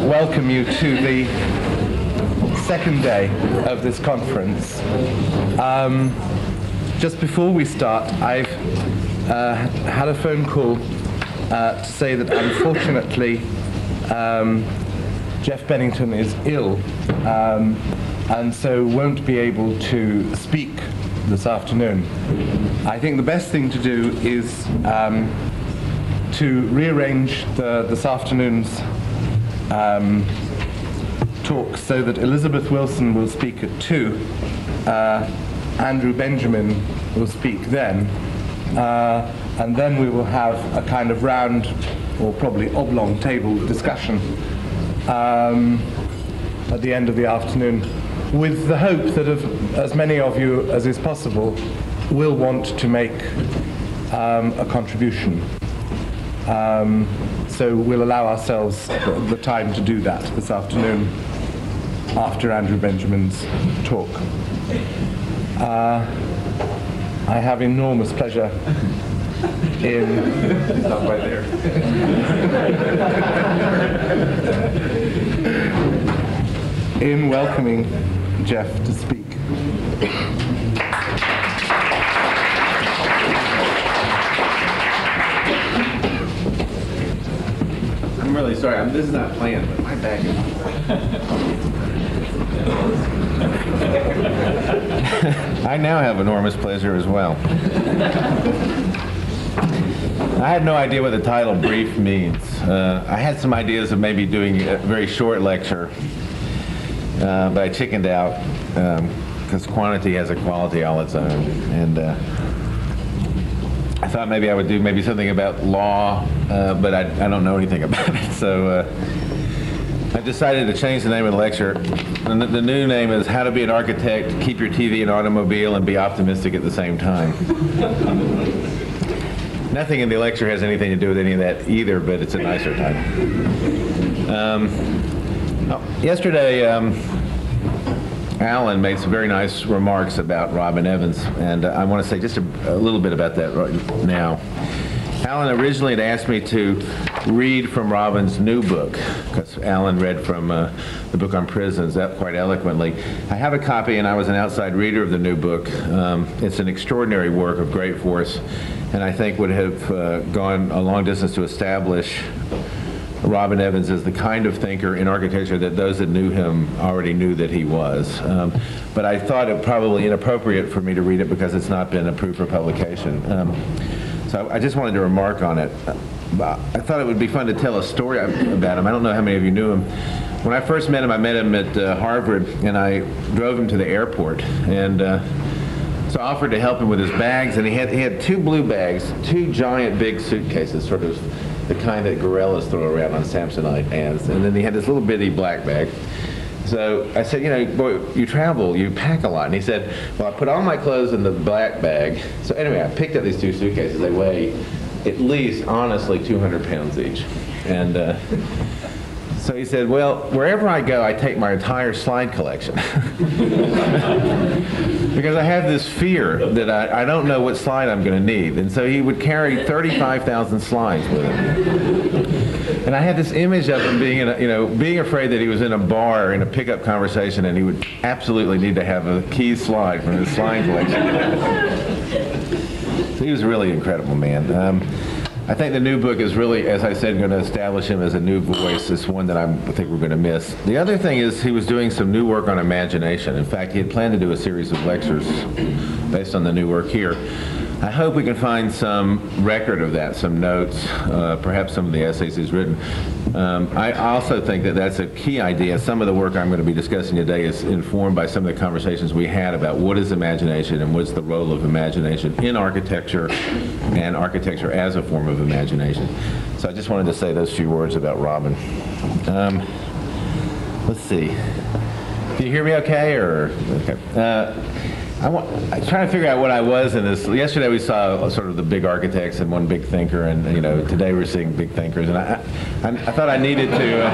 Welcome you to the second day of this conference. Just before we start, I've had a phone call to say that unfortunately Jeff Bennington is ill and so won't be able to speak this afternoon. I think the best thing to do is to rearrange this afternoon's talk so that Elizabeth Wilson will speak at 2, Andrew Benjamin will speak then, and then we will have a kind of round or probably oblong table discussion at the end of the afternoon, with the hope that as many of you as is possible will want to make a contribution. So we'll allow ourselves the time to do that this afternoon after Andrew Benjamin's talk. I have enormous pleasure in stop right there. In welcoming Jeff to speak. I'm really sorry. This is not planned, but my back is. I now have enormous pleasure as well. I had no idea what the title brief means. I had some ideas of maybe doing a very short lecture, but I chickened out because quantity has a quality all its own. And I thought maybe I would do maybe something about law, but I don't know anything about it. So I decided to change the name of the lecture. The new name is How to Be an Architect, Keep Your TV and Automobile, and Be Optimistic at the Same Time. Nothing in the lecture has anything to do with any of that either, but it's a nicer title. Yesterday, Alan made some very nice remarks about Robin Evans, and I want to say just a little bit about that right now. Alan originally had asked me to read from Robin's new book, because Alan read from the book on prisons quite eloquently. I have a copy, and I was an outside reader of the new book. It's an extraordinary work of great force, and I think would have gone a long distance to establish Robin Evans as the kind of thinker in architecture that those that knew him already knew that he was. But I thought it probably inappropriate for me to read it because it's not been approved for publication. So I just wanted to remark on it. I thought it would be fun to tell a story about him. I don't know how many of you knew him. When I first met him at Harvard, and I drove him to the airport, and so I offered to help him with his bags, and he had 2 blue bags, 2 giant big suitcases, sort of the kind that gorillas throw around on Samsonite ants, and then he had this little bitty black bag. So I said, you know, boy, you travel, you pack a lot. And he said, well, I put all my clothes in the black bag. So anyway, I picked up these 2 suitcases. They weigh at least, honestly, 200 pounds each. And so he said, well, wherever I go, I take my entire slide collection. Because I have this fear that I don't know what slide I'm going to need. And so he would carry 35,000 slides with him. And I had this image of him being being afraid that he was in a bar in a pickup conversation and he would absolutely need to have a key slide from his slide collection. So he was a really incredible man. I think the new book is really, as I said, going to establish him as a new voice. It's one that I think we're going to miss. The other thing is he was doing some new work on imagination. In fact, he had planned to do a series of lectures based on the new work here. I hope we can find some record of that, some notes, perhaps some of the essays he's written. I also think that that's a key idea. Some of the work I'm going to be discussing today is informed by some of the conversations we had about what is imagination and what's the role of imagination in architecture and architecture as a form of imagination. So I just wanted to say those few words about Robin. Let's see. Can you hear me okay? Or okay. I'm trying to figure out what I was in this. Yesterday we saw sort of the big architects and one big thinker, and today we're seeing big thinkers. And I thought I needed to.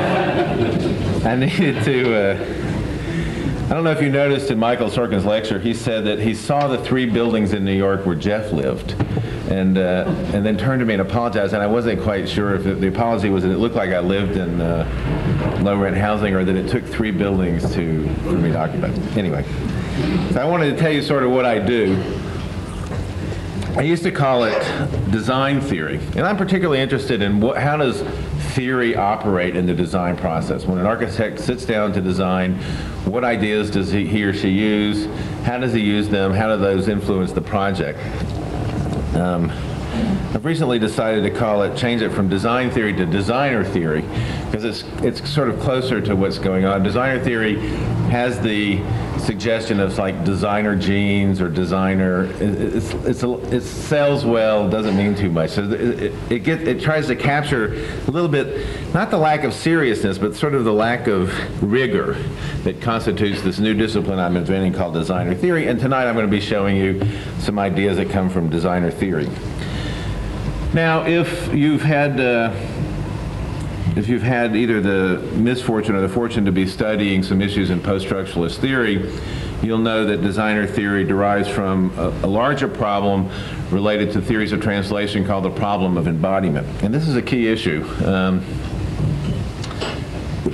I don't know if you noticed in Michael Sorkin's lecture, he said that he saw the 3 buildings in New York where Jeff lived, and then turned to me and apologized, and I wasn't quite sure if the apology was that it looked like I lived in low-rent housing or that it took 3 buildings for me to occupy. Anyway, so I wanted to tell you sort of what I do. I used to call it design theory, and I'm particularly interested in how does theory operate in the design process. When an architect sits down to design, what ideas does he or she use? How does he use them? How do those influence the project? I've recently decided to change it from design theory to designer theory, because it's sort of closer to what's going on. Designer theory has the suggestion of like designer genes or designer. It sells well, doesn't mean too much. So it tries to capture a little bit, not the lack of seriousness, but sort of the lack of rigor that constitutes this new discipline I'm inventing called designer theory. And tonight I'm going to be showing you some ideas that come from designer theory. Now, if you've had either the misfortune or the fortune to be studying some issues in post-structuralist theory, you'll know that designer theory derives from a larger problem related to theories of translation called the problem of embodiment. And this is a key issue.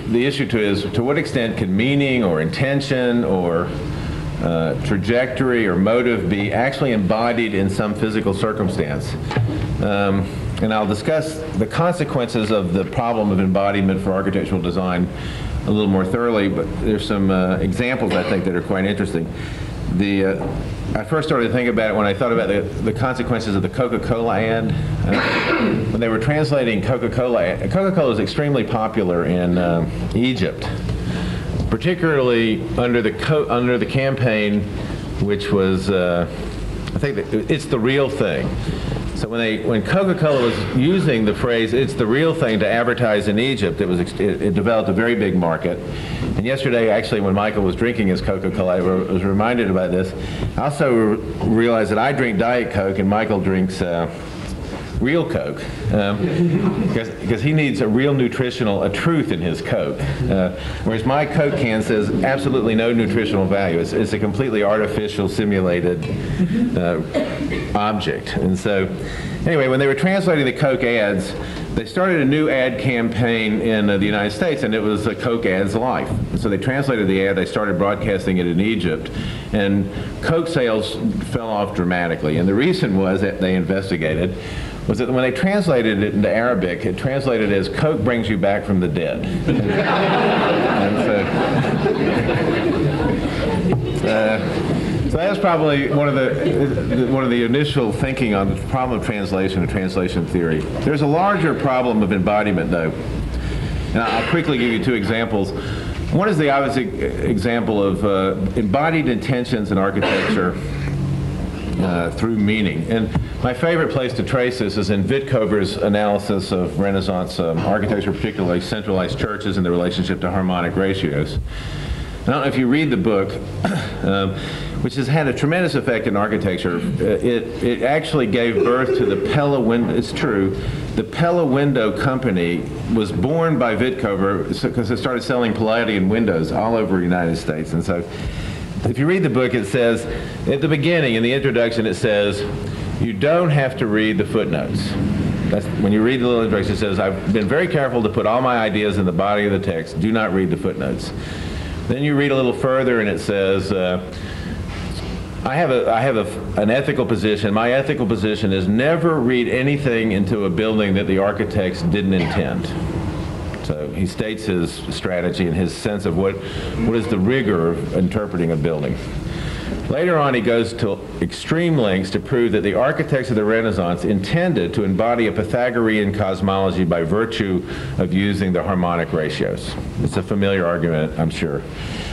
The issue is to what extent can meaning or intention or trajectory or motive be actually embodied in some physical circumstance. And I'll discuss the consequences of the problem of embodiment for architectural design a little more thoroughly, but there's some examples I think that are quite interesting. I first started to think about it when I thought about the consequences of the Coca-Cola ad. When they were translating Coca-Cola, Coca-Cola is extremely popular in Egypt, particularly under the campaign, which was I think it's the real thing. So when Coca-Cola was using the phrase "it's the real thing" to advertise in Egypt, it developed a very big market. And yesterday, actually, when Michael was drinking his Coca-Cola, I was reminded about this. I also realized that I drink Diet Coke and Michael drinks real Coke, because he needs a real a truth in his Coke, whereas my Coke can says absolutely no nutritional value. It's a completely artificial, simulated object. And so, anyway, when they were translating the Coke ads, they started a new ad campaign in the United States, and it was a Coke Ad's Life. So they translated the ad, they started broadcasting it in Egypt, and Coke sales fell off dramatically. And the reason was that they investigated was that when they translated it into Arabic, it translated as "Coke brings you back from the dead." So that was probably one of the initial thinking on the problem of translation and translation theory. There's a larger problem of embodiment, though, and I'll quickly give you 2 examples. One is the obvious example of embodied intentions in architecture through meaning. And my favorite place to trace this is in Vitcover's analysis of Renaissance architecture, particularly centralized churches and the relationship to harmonic ratios. I don't know if you read the book, which has had a tremendous effect in architecture. It actually gave birth to the Pella window. It's true. The Pella Window Company was born by Vitcover because it started selling Palladian windows all over the United States. And so if you read the book, it says, at the beginning, in the introduction, it says, you don't have to read the footnotes. When you read the little introduction, it says, I've been very careful to put all my ideas in the body of the text. Do not read the footnotes. Then you read a little further, and it says, I have an ethical position. My ethical position is never read anything into a building that the architects didn't intend. So he states his strategy and his sense of what is the rigor of interpreting a building. Later on, he goes to extreme lengths to prove that the architects of the Renaissance intended to embody a Pythagorean cosmology by virtue of using the harmonic ratios. It's a familiar argument, I'm sure.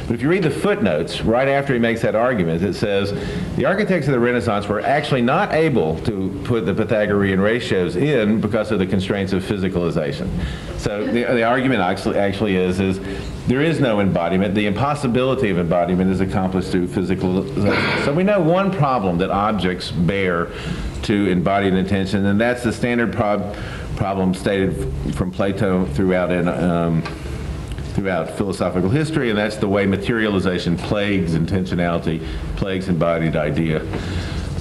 But if you read the footnotes, right after he makes that argument, it says the architects of the Renaissance were actually not able to put the Pythagorean ratios in because of the constraints of physicalization. So the argument actually is there is no embodiment. The impossibility of embodiment is accomplished through physicalization. So we know one problem that objects bear to embodied intention, and that's the standard problem stated from Plato throughout philosophical history, and that's the way materialization plagues intentionality, plagues embodied idea.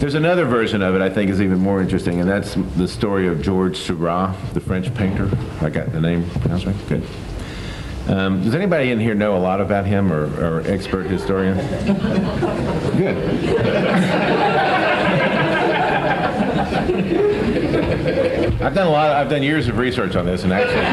There's another version of it I think is even more interesting, and that's the story of Georges Seurat, the French painter. I got the name pronounced right? Good. Does anybody in here know a lot about him, or expert historian? Good. I've done years of research on this, and actually,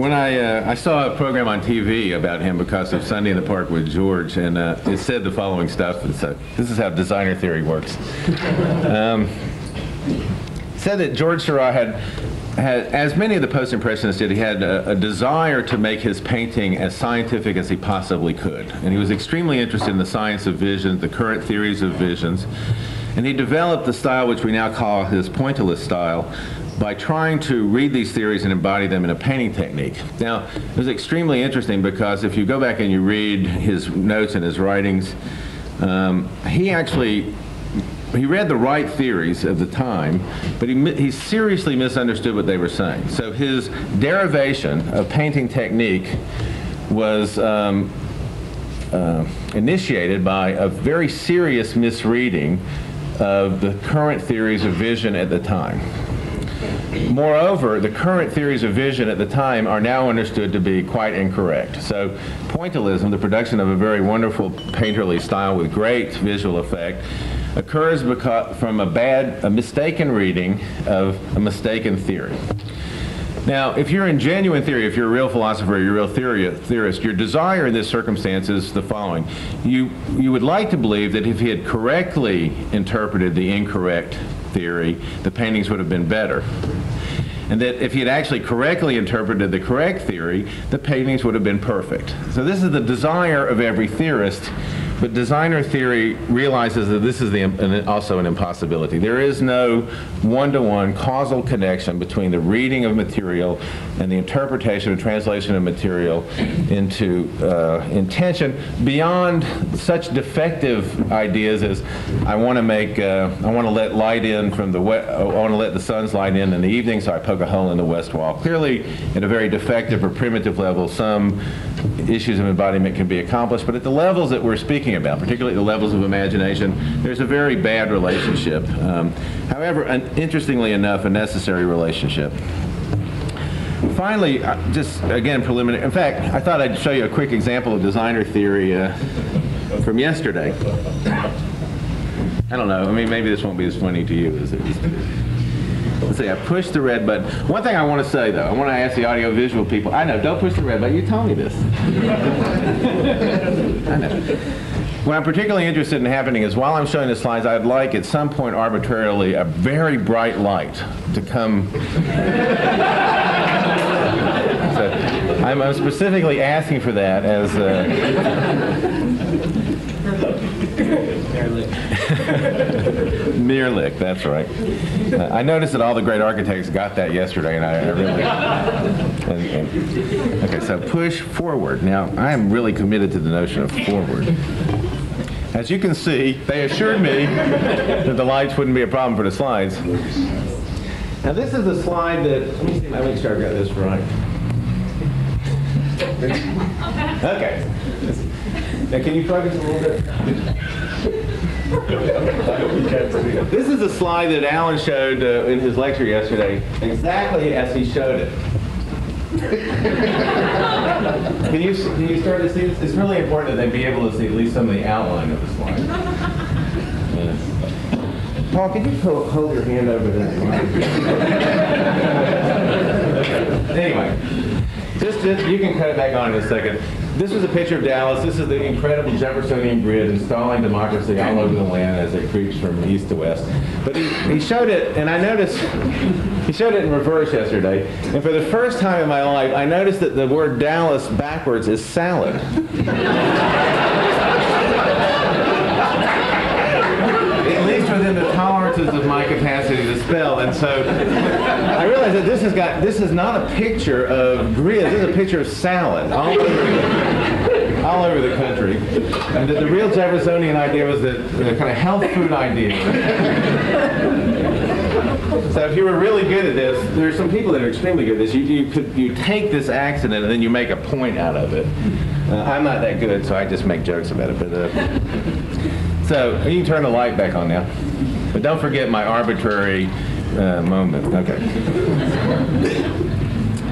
when I saw a program on TV about him because of Sunday in the Park with George, and it said the following stuff. This is how designer theory works. Said that Georges Seurat had, as many of the post-impressionists did, he had a desire to make his painting as scientific as he possibly could. And he was extremely interested in the science of vision, the current theories of visions. And he developed the style which we now call his Pointillist Style by trying to read these theories and embody them in a painting technique. Now, it was extremely interesting because if you go back and you read his notes and his writings, he read the right theories of the time, but he seriously misunderstood what they were saying. So his derivation of painting technique was initiated by a very serious misreading of the current theories of vision at the time. Moreover, the current theories of vision at the time are now understood to be quite incorrect. So pointillism, the production of a very wonderful painterly style with great visual effect, occurs from a mistaken reading of a mistaken theory. Now, if you're in genuine theory, if you're a real philosopher, you're a real theorist, your desire in this circumstance is the following. You would like to believe that if he had correctly interpreted the incorrect theory, the paintings would have been better. And that if he had actually correctly interpreted the correct theory, the paintings would have been perfect. So this is the desire of every theorist. But designer theory realizes that this is also an impossibility. There is no one-to-one causal connection between the reading of material and the interpretation and translation of material into intention beyond such defective ideas as I want to let light in from I want to let the sun's light in the evening, so I poke a hole in the west wall. Clearly, at a very defective or primitive level, some issues of embodiment can be accomplished, but at the levels that we're speaking about, particularly the levels of imagination, there's a very bad relationship. However, interestingly enough, a necessary relationship. Finally, just again preliminary, in fact, I thought I'd show you a quick example of designer theory from yesterday. I don't know, I mean, maybe this won't be as funny to you as it is. Let's see, I pushed the red button. One thing I want to say, though, I want to ask the audio-visual people. I know, don't push the red button. You told me this. I know. What I'm particularly interested in happening is while I'm showing the slides, I'd like at some point arbitrarily a very bright light to come. So I'm specifically asking for that as Nearlick, that's right. I noticed that all the great architects got that yesterday, and I really... Okay, so push forward. Now, I am really committed to the notion of forward. As you can see, they assured me that the lights wouldn't be a problem for the slides. Now, this is a slide that... Let me make sure I've got this right. Okay. Now, can you focus a little bit? This is a slide that Alan showed in his lecture yesterday, exactly as he showed it. Can you start to see this? It's really important that they be able to see at least some of the outline of the slide. Paul, can you hold your hand over that line? Anyway, just you can cut it back on in a second. This was a picture of Dallas. This is the incredible Jeffersonian grid installing democracy all over the land as it creeps from east to west. But he showed it, and I noticed he showed it in reverse yesterday. And for the first time in my life, I noticed that the word Dallas backwards is salad. At least within the tolerances of my capacity to spell. And so I realized that this is not a picture of grid. This is a picture of salad all over the country. And that the real Jeffersonian idea was that kind of health food idea. So if you were really good at this, there are some people that are extremely good at this. You take this accident and then you make a point out of it. I'm not that good, so I just make jokes about it. But so you can turn the light back on now. But don't forget my arbitrary moment. Okay.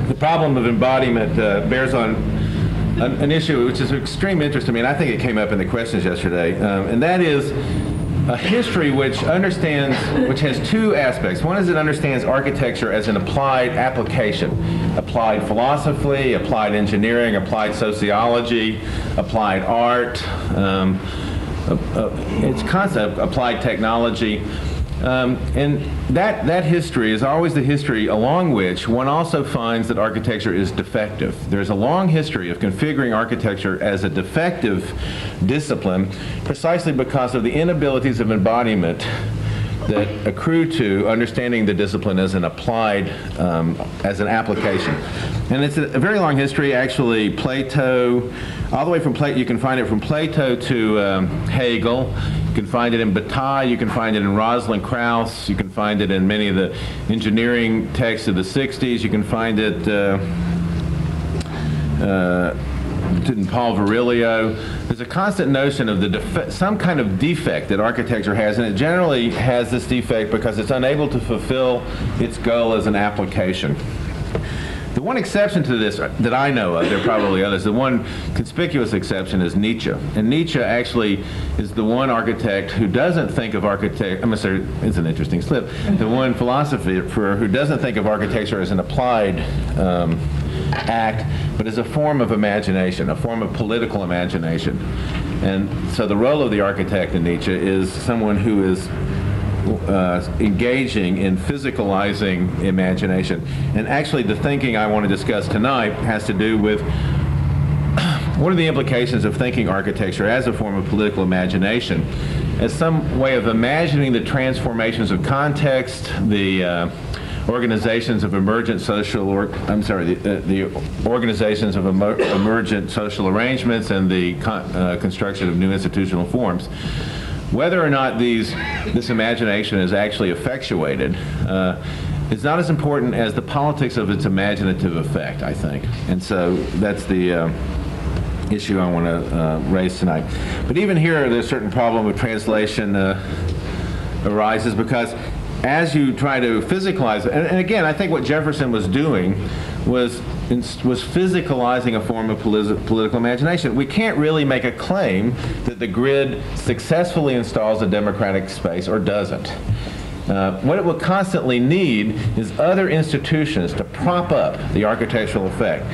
The problem of embodiment bears on an issue which is of extreme interest to me, and I think it came up in the questions yesterday, and that is a history which has two aspects. One is it understands architecture as an applied application, applied philosophy, applied engineering, applied sociology, applied art, its concept, applied technology. And that history is always the history along which one also finds that architecture is defective. There's a long history of configuring architecture as a defective discipline precisely because of the inabilities of embodiment that accrue to understanding the discipline as an applied, as an application. And it's a very long history, actually. Plato, all the way from Plato, you can find it from Plato to Hegel. You can find it in Bataille, you can find it in Rosalind Krauss, you can find it in many of the engineering texts of the 60s, you can find it in Paul Virilio. There's a constant notion of some kind of defect that architecture has, and it generally has this defect because it's unable to fulfill its goal as an application. The one exception to this that I know of, there are probably others, the one conspicuous exception is Nietzsche. And Nietzsche actually is the one architect who doesn't think of architecture, it's an interesting slip, the one philosopher who doesn't think of architecture as an applied act, but as a form of imagination, a form of political imagination. And so the role of the architect in Nietzsche is someone who is engaging in physicalizing imagination. And actually the thinking I want to discuss tonight has to do with what are the implications of thinking architecture as a form of political imagination, as some way of imagining the transformations of context, the organizations of emergent social, the organizations of emergent social arrangements and the construction of new institutional forms. Whether or not this imagination is actually effectuated is not as important as the politics of its imaginative effect, I think. And so that's the issue I want to raise tonight. But even here, there's a certain problem with translation arises because as you try to physicalize it, and again, I think what Jefferson was doing was physicalizing a form of political imagination. We can't really make a claim that the grid successfully installs a democratic space or doesn't. What it will constantly need is other institutions to prop up the architectural effect.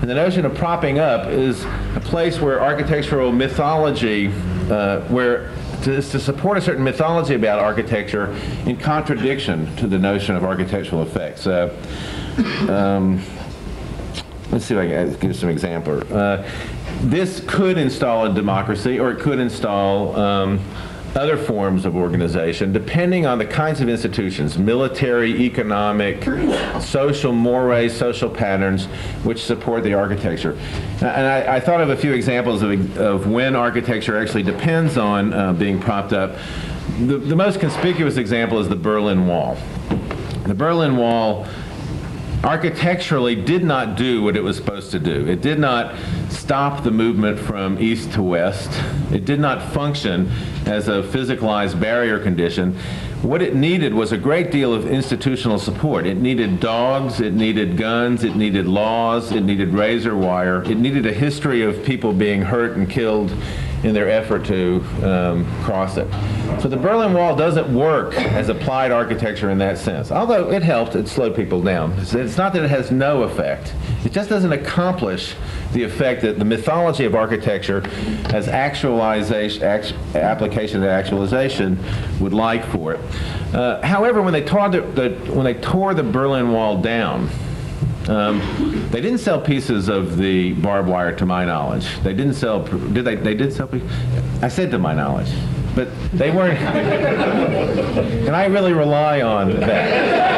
And the notion of propping up is a place where architectural mythology, to support a certain mythology about architecture in contradiction to the notion of architectural effects. Let's see if I can give some example. This could install a democracy, or it could install other forms of organization, depending on the kinds of institutions, military, economic, social mores, social patterns, which support the architecture. And I thought of a few examples of when architecture actually depends on being propped up. The most conspicuous example is the Berlin Wall. The Berlin Wall architecturally did not do what it was supposed to do. It did not stop the movement from east to west. It did not function as a physicalized barrier condition. What it needed was a great deal of institutional support. It needed dogs, it needed guns, it needed laws, it needed razor wire. It needed a history of people being hurt and killed in their effort to cross it. So the Berlin Wall doesn't work as applied architecture in that sense. Although it helped, it slowed people down. It's not that it has no effect. It just doesn't accomplish the effect that the mythology of architecture as application and actualization would like for it. However, when they tore the Berlin Wall down, they didn't sell pieces of the barbed wire, to my knowledge. They didn't sell, did they? They did sell pieces? I said to my knowledge, but they weren't, and I really rely on that.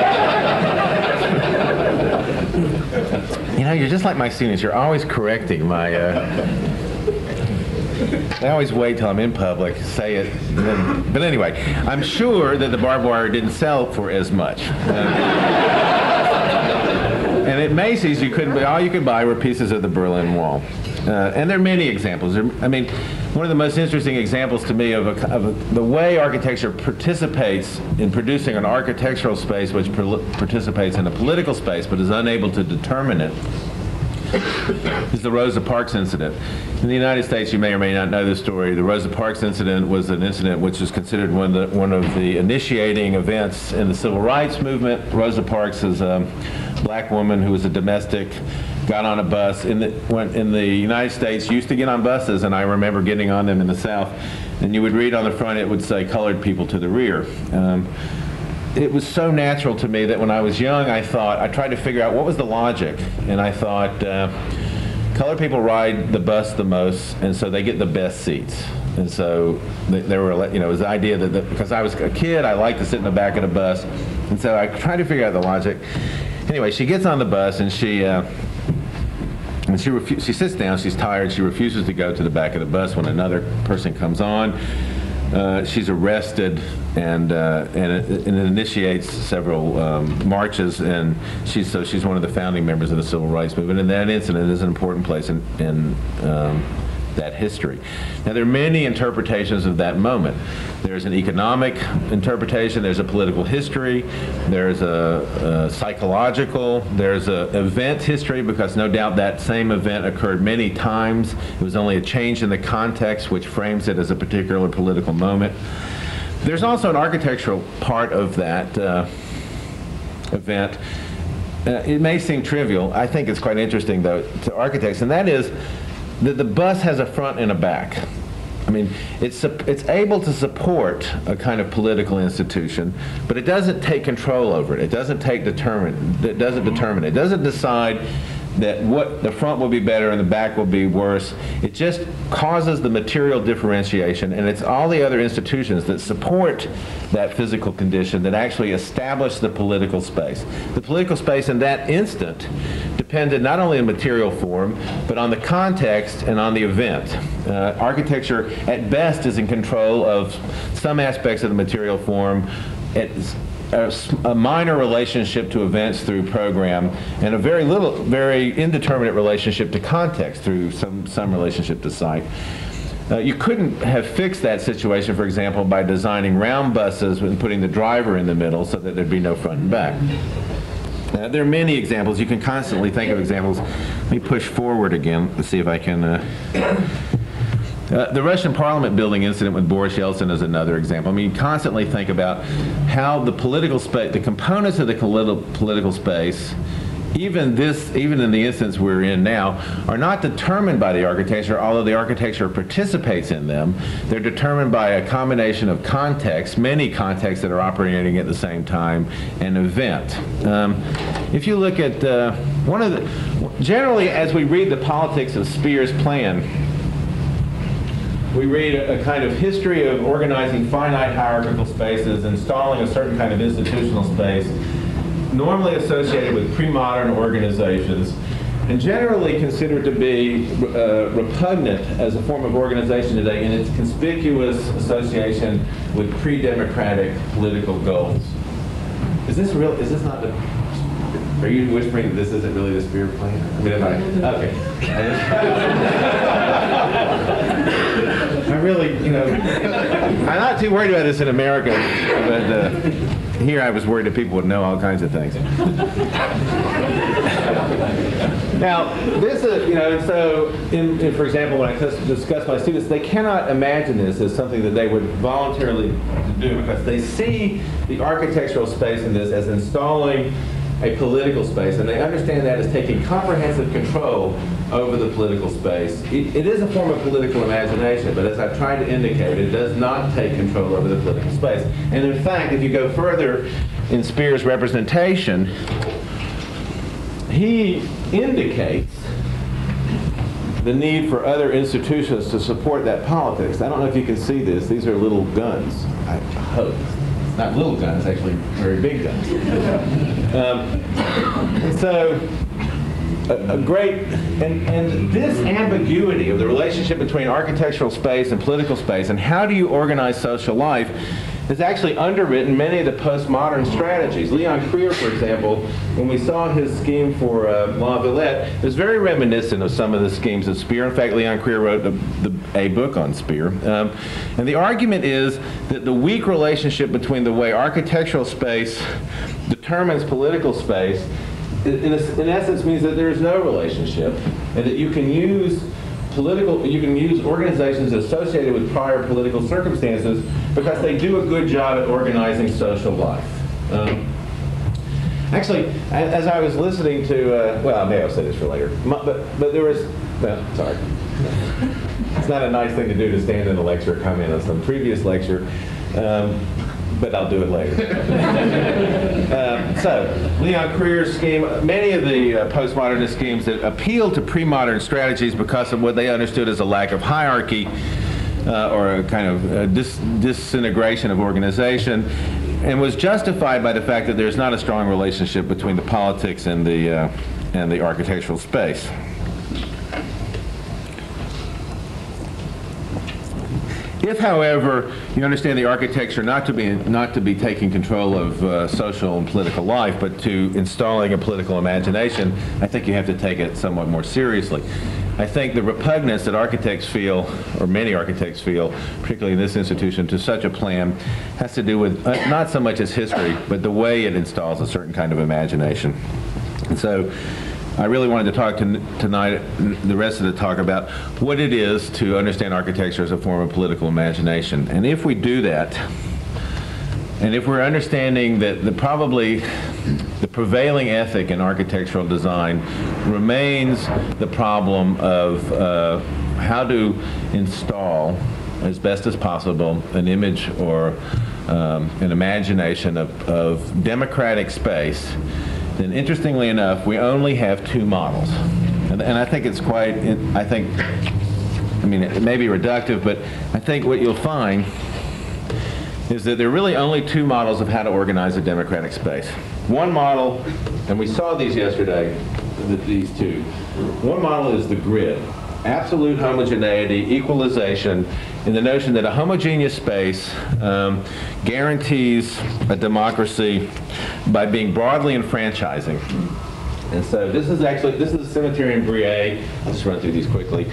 You know, you're just like my students. You're always correcting my, I always wait till I'm in public, say it. But anyway, I'm sure that the barbed wire didn't sell for as much. And at Macy's, all you could buy were pieces of the Berlin Wall. And there are many examples. I mean, one of the most interesting examples to me of the way architecture participates in producing an architectural space which participates in a political space but is unable to determine it is the Rosa Parks incident. In the United States, you may or may not know this story. The Rosa Parks incident was an incident which was considered one of the initiating events in the civil rights movement. Rosa Parks is a black woman who was a domestic, got on a bus. In the United States, used to get on buses, and I remember getting on them in the South, and you would read on the front, it would say, "Colored people to the rear." It was so natural to me that when I was young, I tried to figure out what was the logic, and I thought, colored people ride the bus the most, and so they get the best seats. And so there were, it was the idea that because I was a kid, I liked to sit in the back of the bus, and so I tried to figure out the logic. Anyway, she gets on the bus, and she sits down. She's tired. She refuses to go to the back of the bus when another person comes on. She's arrested, and it initiates several marches, and she's one of the founding members of the civil rights movement. And that incident is an important place in that history. Now, there are many interpretations of that moment. There's an economic interpretation, there's a political history, there's a psychological, there's an event history, because no doubt that same event occurred many times. It was only a change in the context which frames it as a particular political moment. There's also an architectural part of that event. It may seem trivial. I think it's quite interesting, though, to architects, and that is that the bus has a front and a back. I mean, it's able to support a kind of political institution, but it doesn't take control over it. It doesn't determine it. It doesn't decide that what the front will be better and the back will be worse. It just causes the material differentiation, and it's all the other institutions that support that physical condition that actually establish the political space. The political space in that instant depended not only on material form, but on the context and on the event. Architecture, at best, is in control of some aspects of the material form. It's a minor relationship to events through program, and a very indeterminate relationship to context through some relationship to site. You couldn't have fixed that situation, for example, by designing round buses and putting the driver in the middle so that there'd be no front and back. There are many examples. You can constantly think of examples. Let me push forward again to see if I can. The Russian Parliament building incident with Boris Yeltsin is another example. I mean, you constantly think about how the political space, the components of the political space, even in the instance we're in now, are not determined by the architecture, although the architecture participates in them. They're determined by a combination of contexts, many contexts that are operating at the same time, and event. If you look at generally as we read the politics of Speer's plan, we read a kind of history of organizing finite hierarchical spaces, installing a certain kind of institutional space, normally associated with pre-modern organizations, and generally considered to be repugnant as a form of organization today in its conspicuous association with pre-democratic political goals. Is this not the... Are you whispering that this isn't really the Speer plan? I mean, okay. I really, I'm not too worried about this in America, but here I was worried that people would know all kinds of things. Now, this is, so, for example, when I discuss my students, they cannot imagine this as something that they would voluntarily do, because they see the architectural space in this as installing a political space, and they understand that as taking comprehensive control over the political space. It is a form of political imagination, but as I've tried to indicate, it does not take control over the political space. And in fact, if you go further in Speer's representation, he indicates the need for other institutions to support that politics. I don't know if you can see this. These are little guns, I hope. Not little guns, actually very big guns. And so a great, and this ambiguity of the relationship between architectural space and political space, and how do you organize social life, has actually underwritten many of the postmodern strategies. Leon Krier, for example, when we saw his scheme for La Villette, it was very reminiscent of some of the schemes of Speer. In fact, Leon Krier wrote a book on Speer. And the argument is that the weak relationship between the way architectural space determines political space in essence means that there is no relationship, and that you can use organizations associated with prior political circumstances because they do a good job at organizing social life. Actually, as I was listening to, well, maybe I'll say this for later, but there was, well, sorry. It's not a nice thing to do to stand in a lecture or comment on some previous lecture. But I'll do it later. So, Leon Krier's scheme, many of the postmodernist schemes that appealed to pre-modern strategies because of what they understood as a lack of hierarchy or a kind of disintegration of organization, and was justified by the fact that there's not a strong relationship between the politics and the architectural space. If, however, you understand the architecture not to be taking control of social and political life, but to installing a political imagination, I think you have to take it somewhat more seriously. I think the repugnance that architects feel, or many architects feel, particularly in this institution, to such a plan has to do with not so much its history, but the way it installs a certain kind of imagination. And so, I really wanted to talk tonight, the rest of the talk, about what it is to understand architecture as a form of political imagination. And if we do that, and if we're understanding that probably the prevailing ethic in architectural design remains the problem of how to install, as best as possible, an image or an imagination of democratic space, then interestingly enough, we only have two models. And I think it's quite, I mean, it may be reductive, but I think what you'll find is that there are really only two models of how to organize a democratic space. One model, and we saw these yesterday, these two. One model is the grid. Absolute homogeneity, equalization, in the notion that a homogeneous space guarantees a democracy by being broadly enfranchising. And so this is a cemetery in Brie. I'll just run through these quickly.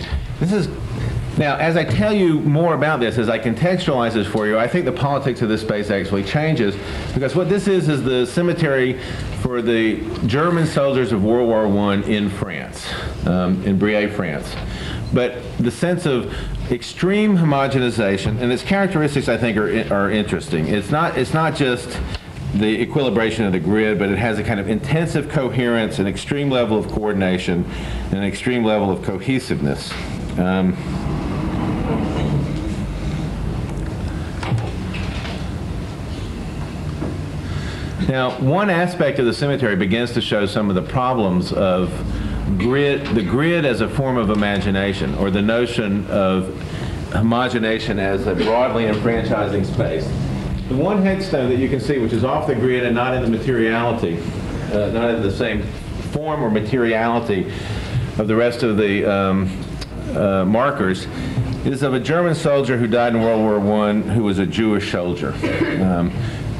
Now, as I tell you more about this, as I contextualize this for you, I think the politics of this space actually changes, because what this is the cemetery for the German soldiers of World War I in France, in Brie, France. But the sense of extreme homogenization, and its characteristics, I think, are interesting. It's not just the equilibration of the grid, but it has a kind of intensive coherence, an extreme level of coordination, and an extreme level of cohesiveness. Now, one aspect of the cemetery begins to show some of the problems of the grid as a form of imagination, or the notion of homogenation as a broadly enfranchising space. The one headstone that you can see, which is off the grid and not in the materiality, not in the same form or materiality of the rest of the markers, is of a German soldier who died in World War I, who was a Jewish soldier.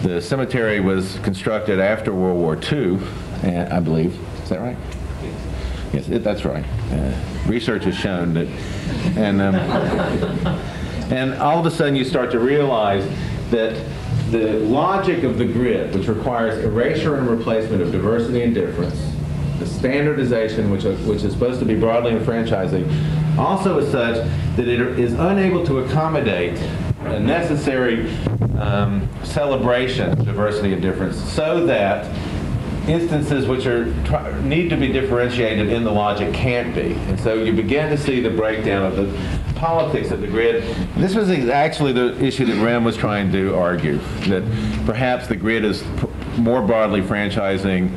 The cemetery was constructed after World War II, I believe. Is that right? Yes, that's right. Research has shown that. And all of a sudden you start to realize that the logic of the grid, which requires erasure and replacement of diversity and difference, the standardization, which is supposed to be broadly enfranchising, also is such that it is unable to accommodate a necessary celebration of diversity and difference, so that instances which need to be differentiated in the logic can't be. And so you begin to see the breakdown of the politics of the grid. And this was actually the issue that Rem was trying to argue, that perhaps the grid is more broadly enfranchising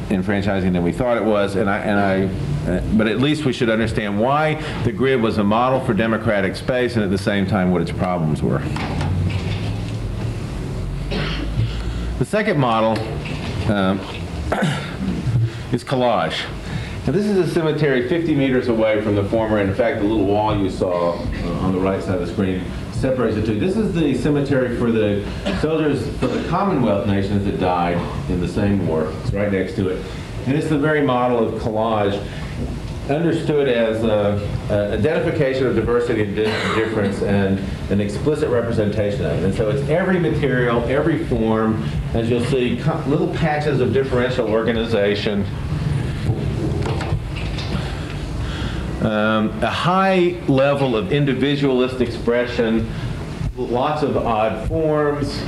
than we thought it was, but at least we should understand why the grid was a model for democratic space, and at the same time what its problems were. The second model is collage. Now, this is a cemetery 50 meters away from the former, and in fact, the little wall you saw on the right side of the screen separates the two. This is the cemetery for the soldiers for the Commonwealth nations that died in the same war. It's right next to it. And it's the very model of collage, understood as identification of diversity and difference and an explicit representation of it. And so it's every material, every form, as you'll see, little patches of differential organization, a high level of individualist expression, lots of odd forms,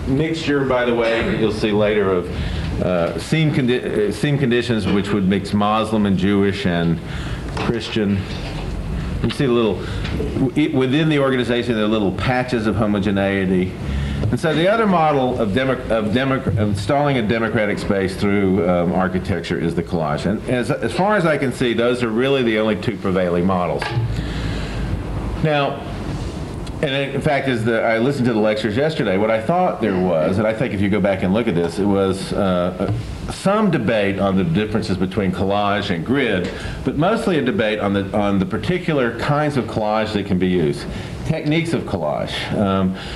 mixture, by the way, you'll see later, of scene conditions which would mix Muslim and Jewish and Christian. You see a little, within the organization, there are little patches of homogeneity. And so the other model of installing a democratic space through architecture is the collage. And as far as I can see, those are really the only two prevailing models. Now, and in fact, as I listened to the lectures yesterday, what I thought there was, and I think if you go back and look at this, it was some debate on the differences between collage and grid, but mostly a debate on the particular kinds of collage that can be used. Techniques of collage,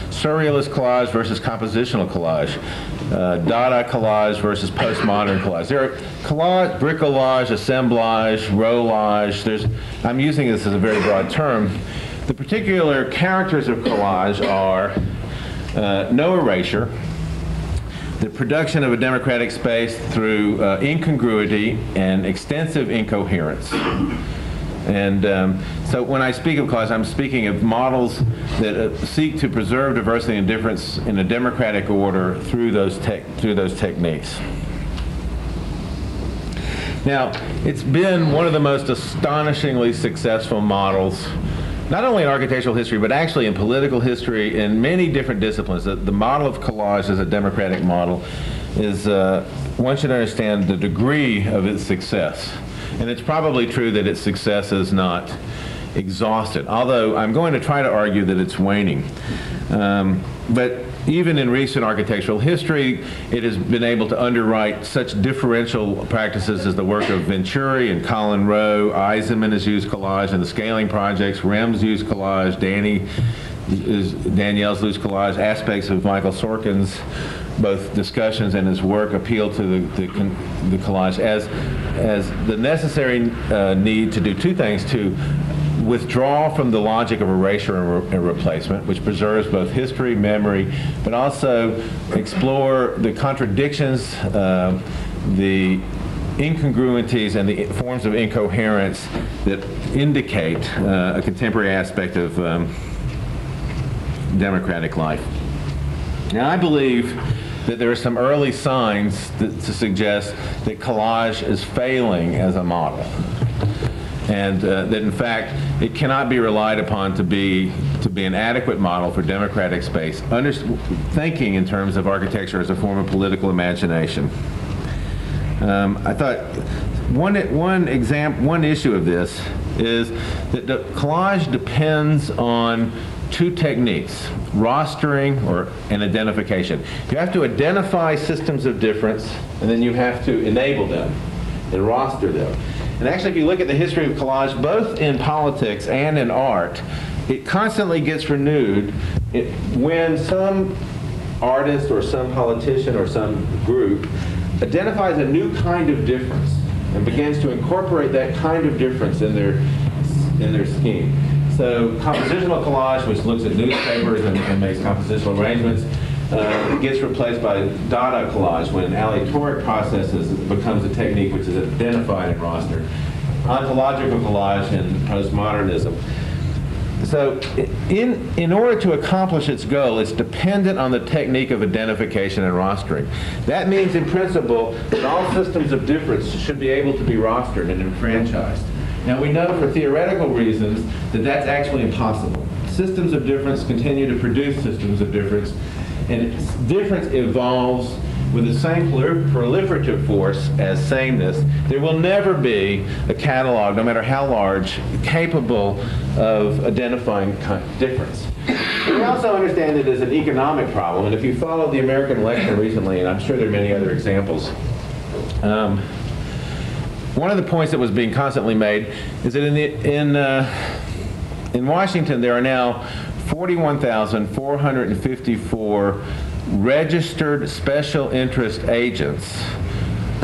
surrealist collage versus compositional collage, Dada collage versus postmodern collage. There are collage, bricolage, assemblage, rollage. I'm using this as a very broad term. The particular characters of collage are no erasure, the production of a democratic space through incongruity and extensive incoherence. And so when I speak of collage, I'm speaking of models that seek to preserve diversity and difference in a democratic order through those techniques. Now, it's been one of the most astonishingly successful models, not only in architectural history, but actually in political history, in many different disciplines. The model of collage as a democratic model is, one should understand the degree of its success. And it's probably true that its success is not exhausted, although I'm going to try to argue that it's waning. But even in recent architectural history, it has been able to underwrite such differential practices as the work of Venturi and Colin Rowe. Eisenman has used collage in the scaling projects. Rems used collage. Danielle's used collage. Aspects of Michael Sorkin's both discussions and his work appeal to the collage as the necessary need to do two things: to withdraw from the logic of erasure and replacement, which preserves both history, memory, but also explore the contradictions, the incongruities, and the forms of incoherence that indicate a contemporary aspect of democratic life. Now, I believe that there are some early signs to suggest that collage is failing as a model, and that in fact it cannot be relied upon to be an adequate model for democratic space, thinking in terms of architecture as a form of political imagination. I thought one issue of this is that the collage depends on two techniques: rostering and identification. You have to identify systems of difference, and then you have to enable them and roster them. And actually, if you look at the history of collage, both in politics and in art, it constantly gets renewed when some artist or some politician or some group identifies a new kind of difference and begins to incorporate that kind of difference in their scheme. So compositional collage, which looks at newspapers and makes compositional arrangements, gets replaced by Dada collage when aleatoric processes becomes a technique which is identified and rostered. Ontological collage and postmodernism. So in order to accomplish its goal, it's dependent on the technique of identification and rostering. That means, in principle, that all systems of difference should be able to be rostered and enfranchised. Now, we know for theoretical reasons that that's actually impossible. Systems of difference continue to produce systems of difference, and difference evolves with the same proliferative force as sameness. There will never be a catalog, no matter how large, capable of identifying difference. We also understand it as an economic problem, and if you followed the American election recently, and I'm sure there are many other examples, One of the points that was being constantly made is that in Washington there are now 41,454 registered special interest agents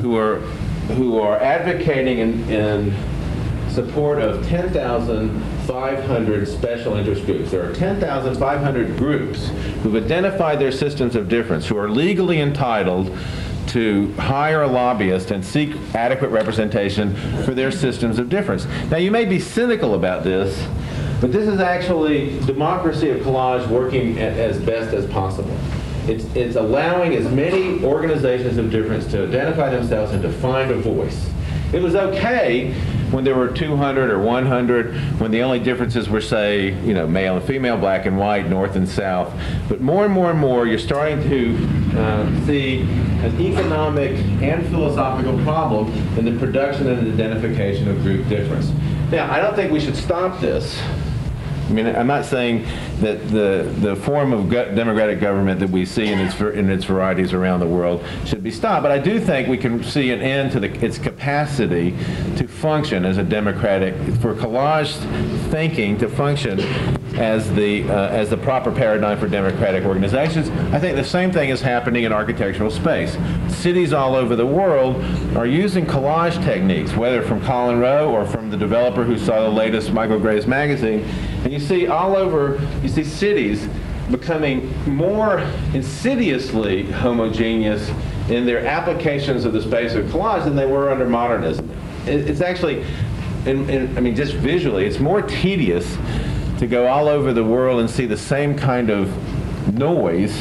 who are advocating in support of 10,500 special interest groups. There are 10,500 groups who've identified their systems of difference, who are legally entitled to hire a lobbyist and seek adequate representation for their systems of difference. Now, you may be cynical about this, but this is actually democracy of collage working as best as possible. It's allowing as many organizations of difference to identify themselves and to find a voice. It was okay when there were 200 or 100, when the only differences were, say, male and female, black and white, north and south. But more and more and more, you're starting to see an economic and philosophical problem in the production and identification of group difference. Now, I don't think we should stop this. I mean, I'm not saying that the form of democratic government that we see in its varieties around the world should be stopped, but I do think we can see an end to its capacity to function as a democratic, for collage thinking to function as the proper paradigm for democratic organizations. I think the same thing is happening in architectural space. Cities all over the world are using collage techniques, whether from Colin Rowe or from the developer who saw the latest Michael Graves magazine. And you see all over, you see cities becoming more insidiously homogeneous in their applications of the space of collage than they were under modernism. It's actually, I mean, just visually, it's more tedious to go all over the world and see the same kind of noise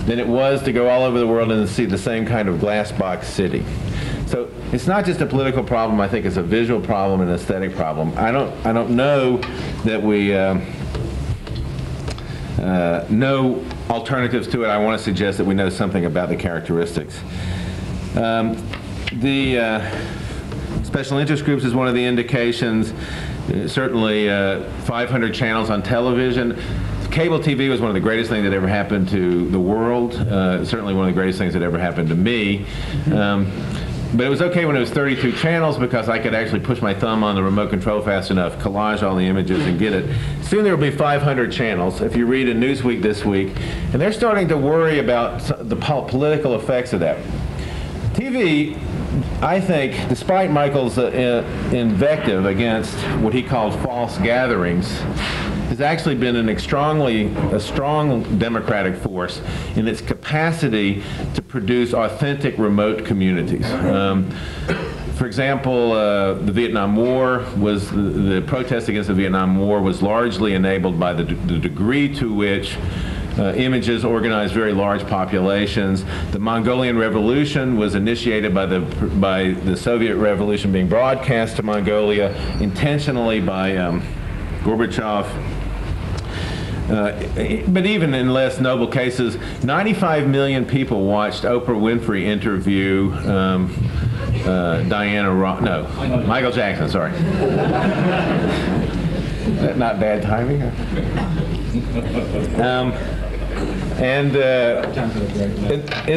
than it was to go all over the world and see the same kind of glass box city. So it's not just a political problem. I think it's a visual problem and an aesthetic problem. I don't know that we know alternatives to it. I want to suggest that we know something about the characteristics. The special interest groups is one of the indications. Certainly 500 channels on television. Cable TV was one of the greatest things that ever happened to the world. Certainly one of the greatest things that ever happened to me. But it was okay when it was 32 channels because I could actually push my thumb on the remote control fast enough, collage all the images and get it. Soon there will be 500 channels. If you read in Newsweek this week, and they're starting to worry about the political effects of that. TV, I think, despite Michael's invective against what he called false gatherings, has actually been a strong democratic force in its capacity to produce authentic remote communities. For example, the Vietnam War was, the protest against the Vietnam War was largely enabled by the degree to which images organized very large populations. The Mongolian Revolution was initiated by the Soviet Revolution being broadcast to Mongolia intentionally by Gorbachev. But even in less noble cases, 95 million people watched Oprah Winfrey interview Michael Jackson, sorry. Is that not bad timing? In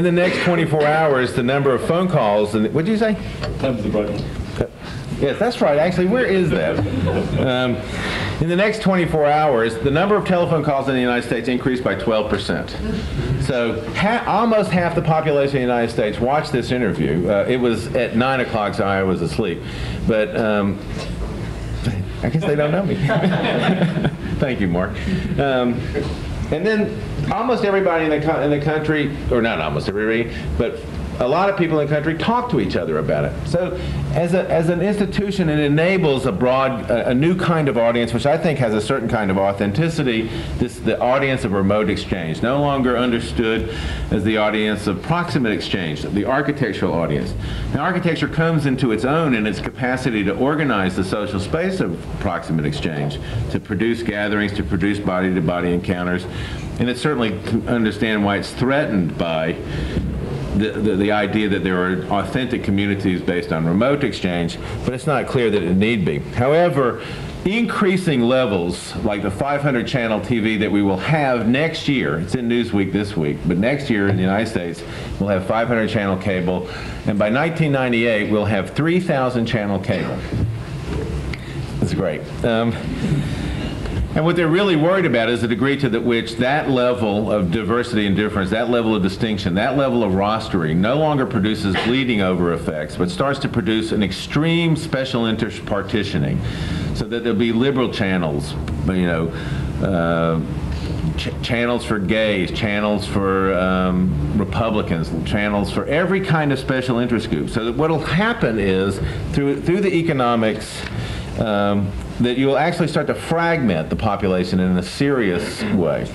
the next 24 hours, the number of phone calls, and what did you say? Time for the broadcast. Yes, that's right. Actually, where is that? In the next 24 hours, the number of telephone calls in the United States increased by 12%. So almost half the population of the United States watched this interview. It was at 9 o'clock, so I was asleep. But I guess they don't know me. Thank you, Mark. And then almost everybody in the country, or not almost everybody, but a lot of people in the country talk to each other about it. So as an institution, it enables a new kind of audience, which I think has a certain kind of authenticity, the audience of remote exchange, no longer understood as the audience of proximate exchange, the architectural audience. Now, architecture comes into its own in its capacity to organize the social space of proximate exchange, to produce gatherings, to produce body-to-body encounters, and it's certainly to understand why it's threatened by the idea that there are authentic communities based on remote exchange, but it's not clear that it need be. However, increasing levels, like the 500 channel TV that we will have next year. It's in Newsweek this week, but next year in the United States, we'll have 500 channel cable, and by 1998, we'll have 3,000 channel cable. That's great. And what they're really worried about is the degree to which that level of diversity and difference, that level of distinction, that level of rostering no longer produces bleeding over effects, but starts to produce an extreme special interest partitioning, so that there'll be liberal channels, you know, channels for gays, channels for Republicans, channels for every kind of special interest group. So that what'll happen is, through the economics, that you will actually start to fragment the population in a serious way.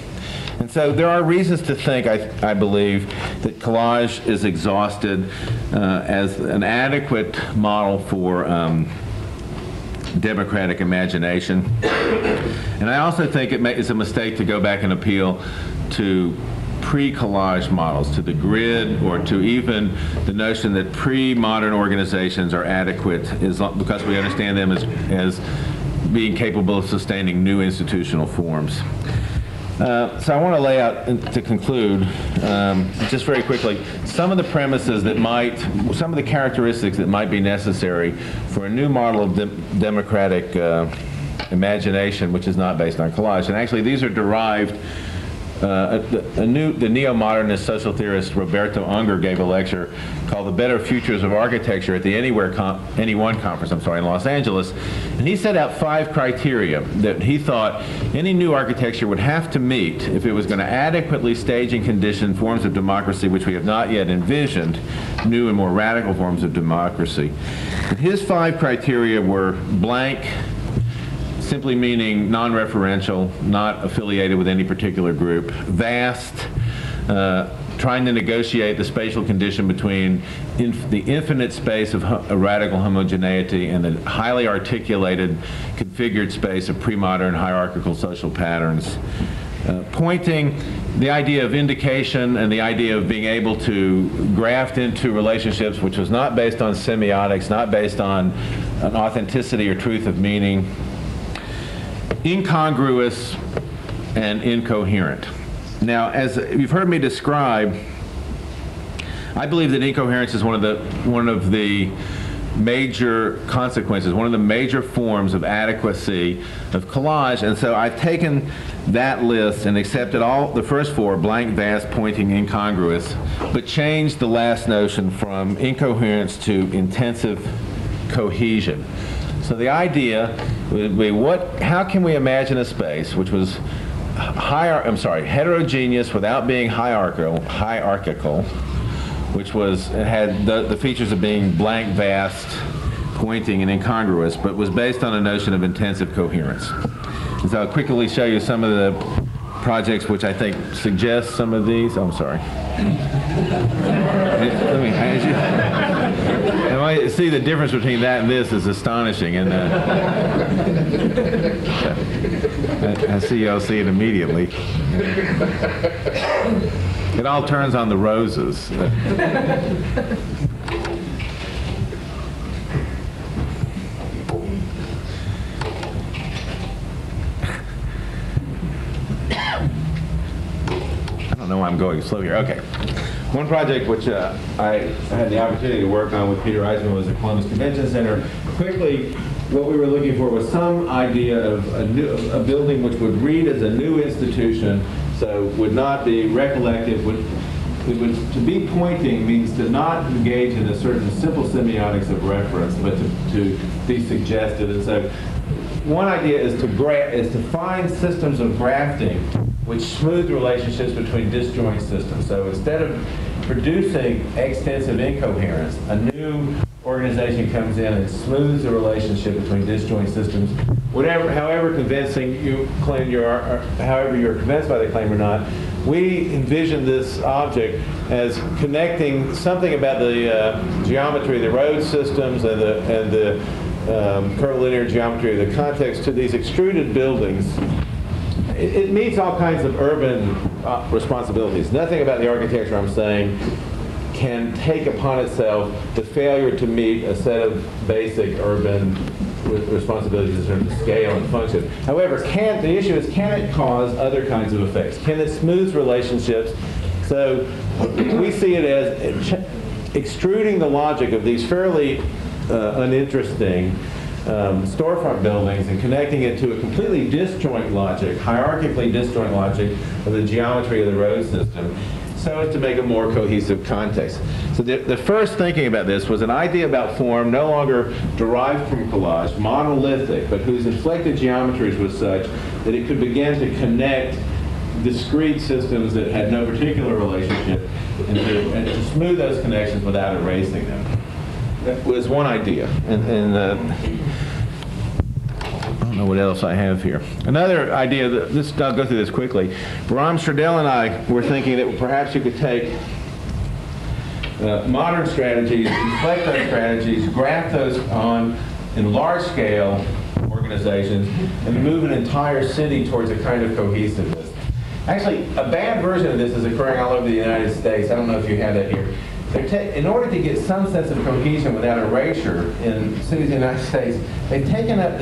And so there are reasons to think, I believe, that collage is exhausted as an adequate model for democratic imagination. And I also think it's a mistake to go back and appeal to pre-collage models, to the grid, or to even the notion that pre-modern organizations are adequate, because we understand them as being capable of sustaining new institutional forms. So I want to lay out, to conclude, just very quickly, some of the premises that some of the characteristics that might be necessary for a new model of democratic imagination, which is not based on collage. And actually, these are derived. The neo-modernist social theorist Roberto Unger gave a lecture called "The Better Futures of Architecture" at the Anyone conference, in Los Angeles, and he set out 5 criteria that he thought any new architecture would have to meet if it was going to adequately stage and condition forms of democracy which we have not yet envisioned, new and more radical forms of democracy. And his 5 criteria were blank, simply meaning non-referential, not affiliated with any particular group; vast, trying to negotiate the spatial condition between the infinite space of radical homogeneity and the highly articulated, configured space of pre-modern hierarchical social patterns; pointing, the idea of indication and the idea of being able to graft into relationships which was not based on semiotics, not based on an authenticity or truth of meaning; incongruous and incoherent. Now, as you've heard me describe, I believe that incoherence is one of the major consequences, one of the major forms of adequacy of collage. And so I've taken that list and accepted all the first 4, blank, vast, pointing, incongruous, but changed the last notion from incoherence to intensive cohesion. So the idea would be, how can we imagine a space which was heterogeneous without being hierarchical, which had the features of being blank, vast, pointing, and incongruous, but was based on a notion of intensive coherence. And so I'll quickly show you some of the projects which I think suggest some of these. Oh, I'm sorry. See, the difference between that and this is astonishing, and I see y'all see it immediately. It all turns on the roses. I don't know why I'm going slow here. Okay. One project which I had the opportunity to work on with Peter Eisman was the Columbus Convention Center. Quickly, what we were looking for was some idea of a building which would read as a new institution, so would not be recollective. To be pointing means to not engage in a certain simple semiotics of reference, but to be suggestive. And so one idea is to find systems of grafting which smooth the relationships between disjoint systems. So instead of producing extensive incoherence, a new organization comes in and smooths the relationship between disjoint systems. However convincing you claim you are, or however you're convinced by the claim or not, we envision this object as connecting something about the geometry of the road systems and the curvilinear geometry of the context to these extruded buildings. It meets all kinds of urban responsibilities. Nothing about the architecture, I'm saying, can take upon itself the failure to meet a set of basic urban responsibilities in terms of scale and function. However, the issue is, can it cause other kinds of effects? Can it smooth relationships? So we see it as extruding the logic of these fairly uninteresting storefront buildings and connecting it to a completely disjoint logic, hierarchically disjoint logic of the geometry of the road system, so as to make a more cohesive context. So the first thinking about this was an idea about form no longer derived from collage, monolithic, but whose inflected geometries was such that it could begin to connect discrete systems that had no particular relationship and to smooth those connections without erasing them. That was one idea. And I don't know what else I have here. Another idea, I'll go through this quickly. Bram Stradell and I were thinking that perhaps you could take modern strategies, inflect those strategies, graph those on in large-scale organizations, and move an entire city towards a kind of cohesiveness. Actually, a bad version of this is occurring all over the United States. I don't know if you have that here. In order to get some sense of cohesion without erasure in cities in the United States, they've taken up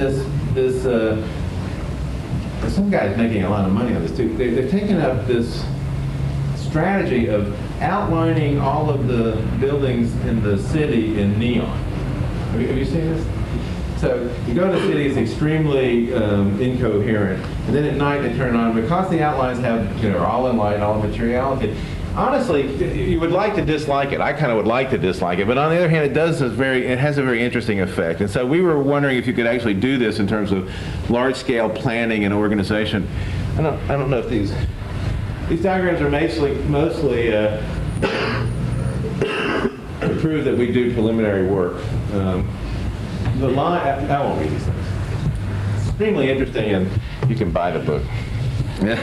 some guy's making a lot of money on this too. They've taken up this strategy of outlining all of the buildings in the city in neon. Have you seen this? So you go to the city, it's extremely incoherent, and then at night they turn it on. Because the outlines are all in light, all in materiality. Honestly, you would like to dislike it. I kind of would like to dislike it, but on the other hand, it has a very interesting effect. And so we were wondering if you could actually do this in terms of large-scale planning and organization. I don't know if these diagrams are mostly to prove that we do preliminary work. I won't read these things. It's extremely interesting, and you can buy the book. Yeah.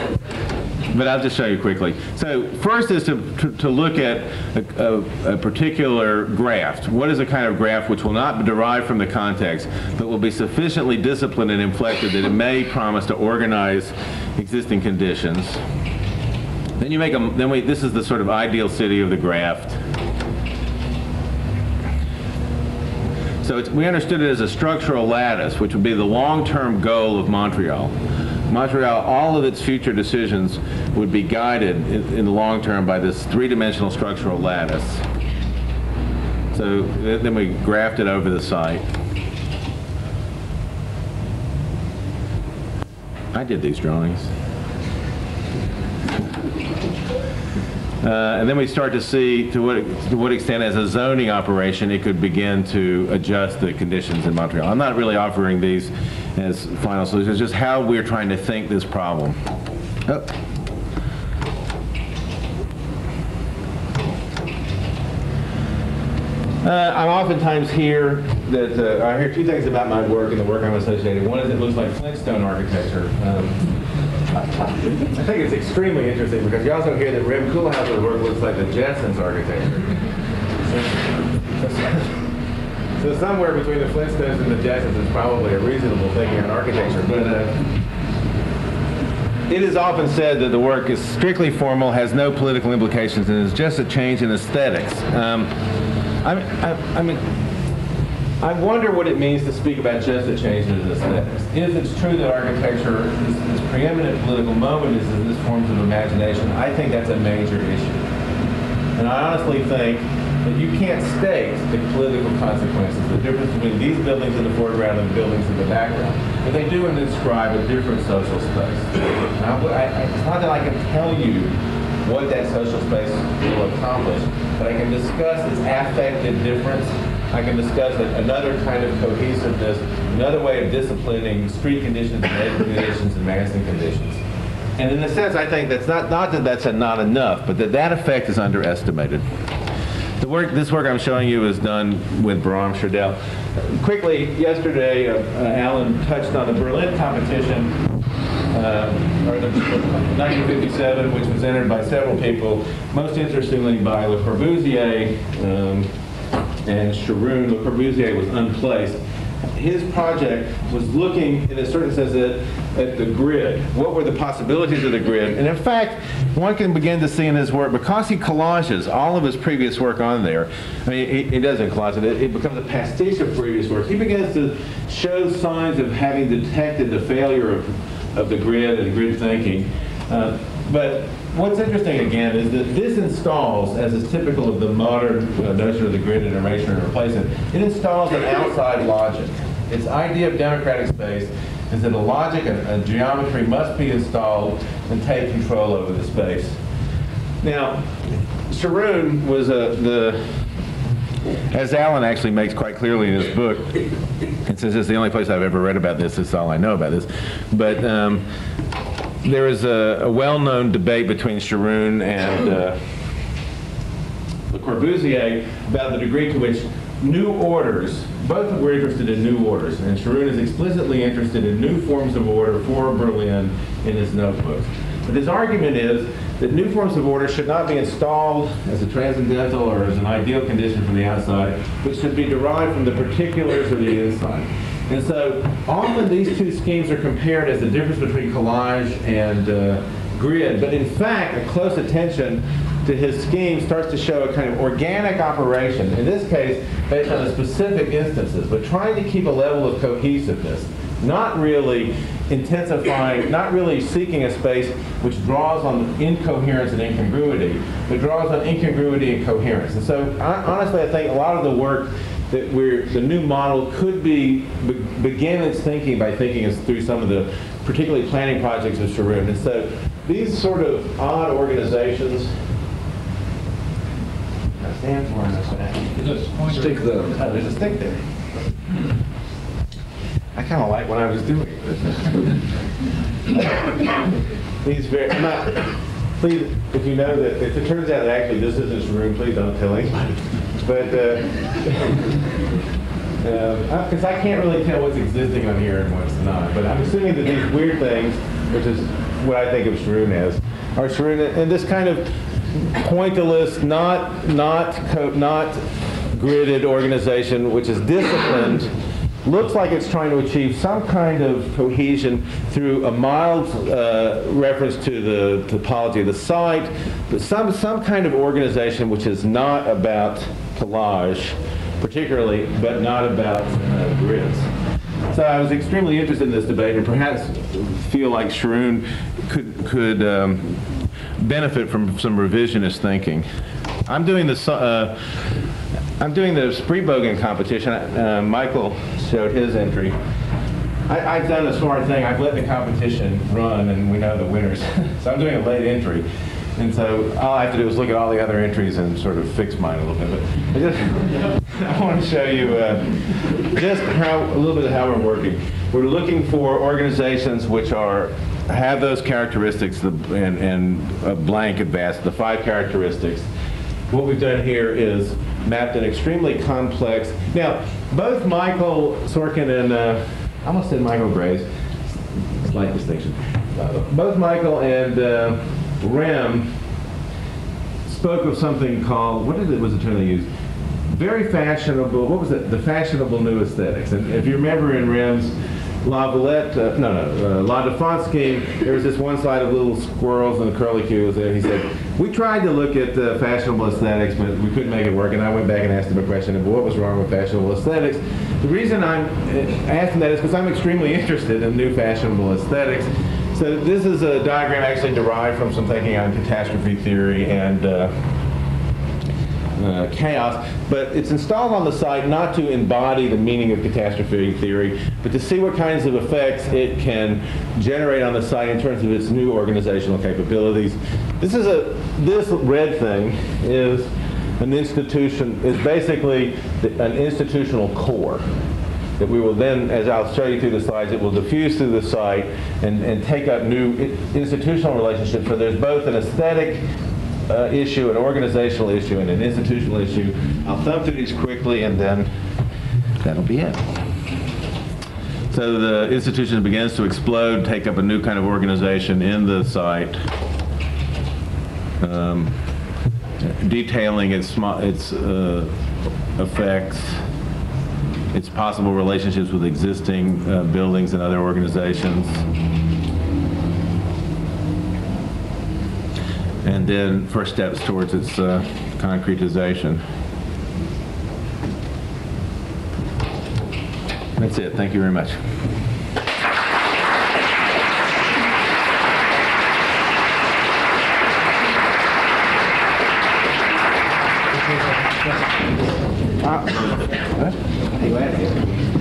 But I'll just show you quickly. So first is to look at a particular graph. What is a kind of graph which will not be derived from the context, but will be sufficiently disciplined and inflected that it may promise to organize existing conditions. Then you make this is the sort of ideal city of the graph. So we understood it as a structural lattice, which would be the long-term goal of Montreal. Montreal, all of its future decisions would be guided in the long term by this three-dimensional structural lattice. So then we graphed it over the site. I did these drawings. And then we start to see to what extent, as a zoning operation, it could begin to adjust the conditions in Montreal. I'm not really offering these as final solutions, just how we're trying to think this problem. Oh. I'm oftentimes hear that I hear two things about my work and the work I'm associated with. One is it looks like Flintstone architecture. I think it's extremely interesting because you also hear that Rem Koolhaas's work looks like the Jetsons architecture. So somewhere between the Flintstones and the Jetsons is probably a reasonable thinking on architecture. But it is often said that the work is strictly formal, has no political implications, and is just a change in aesthetics. I wonder what it means to speak about just a change in aesthetics. If it's true that architecture, this preeminent political moment is in this forms of imagination, I think that's a major issue. And I honestly think that you can't state the political consequences, the difference between these buildings in the foreground and the buildings in the background. But they do describe a different social space. Now, it's not that I can tell you what that social space will accomplish, but I can discuss its affected difference. I can discuss another kind of cohesiveness, another way of disciplining street conditions and neighborhood conditions and massing conditions. And in a sense, I think that's not that that's not enough, but that effect is underestimated. This work I'm showing you is done with Bram Stradell. Quickly, yesterday, Alan touched on the Berlin competition, or the 1957, which was entered by several people, most interestingly by Le Corbusier and Sharon. Le Corbusier was unplaced. his project was looking, in a certain sense, at the grid. What were the possibilities of the grid? And in fact, one can begin to see in his work, because he collages all of his previous work on there, I mean, he doesn't collage it, it becomes a pastiche of previous work. He begins to show signs of having detected the failure of the grid and grid thinking. But what's interesting, again, is that this installs, as is typical of the modern notion of the grid and erasure and replacement, it installs an outside logic. Its idea of democratic space is that a logic, a geometry must be installed and take control over the space. Now, Sharoon was as Alan actually makes quite clearly in his book, and since it's the only place I've ever read about this, it's all I know about this, but there is a well-known debate between Sharoon and Le Corbusier about the degree to which new orders, both were interested in new orders, and Sharoon is explicitly interested in new forms of order for Berlin in his notebook. But his argument is that new forms of order should not be installed as a transcendental or as an ideal condition from the outside, but should be derived from the particulars of the inside. And so often these two schemes are compared as the difference between collage and grid, but in fact a close attention to his scheme starts to show a kind of organic operation, in this case based on the specific instances, but trying to keep a level of cohesiveness, not really intensifying, not really seeking a space which draws on incoherence and incongruity, but draws on incongruity and coherence. And so honestly I think a lot of the work that the new model could begin its thinking by thinking us through some of the particularly planning projects of Sharoon. And so these sort of odd organizations, I stand for in this one. Stick there. Oh, there's a stick there. I kind of like what I was doing. These I'm not, please, if you know that, if it turns out that actually this isn't Sharoon, please don't tell anybody. But, because I can't really tell what's existing on here and what's not. But I'm assuming that these weird things, which is what I think of Sharoon as, are Sharoon, and this kind of pointillist, not gridded organization, which is disciplined, looks like it's trying to achieve some kind of cohesion through a mild reference to the topology of the site, but some kind of organization which is not about collage, particularly, but not about grids. So I was extremely interested in this debate, and perhaps feel like Sharoon could benefit from some revisionist thinking. I'm doing the Spreebogen competition. Michael showed his entry. I've done a smart thing. I've let the competition run, and we know the winners. So I'm doing a late entry. And so all I have to do is look at all the other entries and sort of fix mine a little bit. But I want to show you just a little bit of how we're working. We're looking for organizations which have those characteristics and a blank at best, the 5 characteristics. What we've done here is mapped an extremely complex. Now, both Michael Sorkin and I almost said Michael Graves, slight distinction. Both Michael and Rem spoke of something called, was the term they used? Very fashionable, what was it? The fashionable new aesthetics. And if you remember in Rem's La Défense scheme, there was this one slide of little squirrels and curlicues there. He said, we tried to look at fashionable aesthetics, but we couldn't make it work. And I went back and asked him a question of what was wrong with fashionable aesthetics. The reason I'm asking that is because I'm extremely interested in new fashionable aesthetics. So this is a diagram actually derived from some thinking on catastrophe theory and chaos, but it's installed on the site not to embody the meaning of catastrophe theory, but to see what kinds of effects it can generate on the site in terms of its new organizational capabilities. This red thing is an institution, is basically an institutional core that we will then, as I'll show you through the slides, it will diffuse through the site and take up new institutional relationships. So there's both an aesthetic issue, an organizational issue, and an institutional issue. I'll thumb through these quickly, and then that'll be it. So the institution begins to explode, take up a new kind of organization in the site, detailing its effects. its possible relationships with existing buildings and other organizations. And then first steps towards its concretization. That's it. Thank you very much.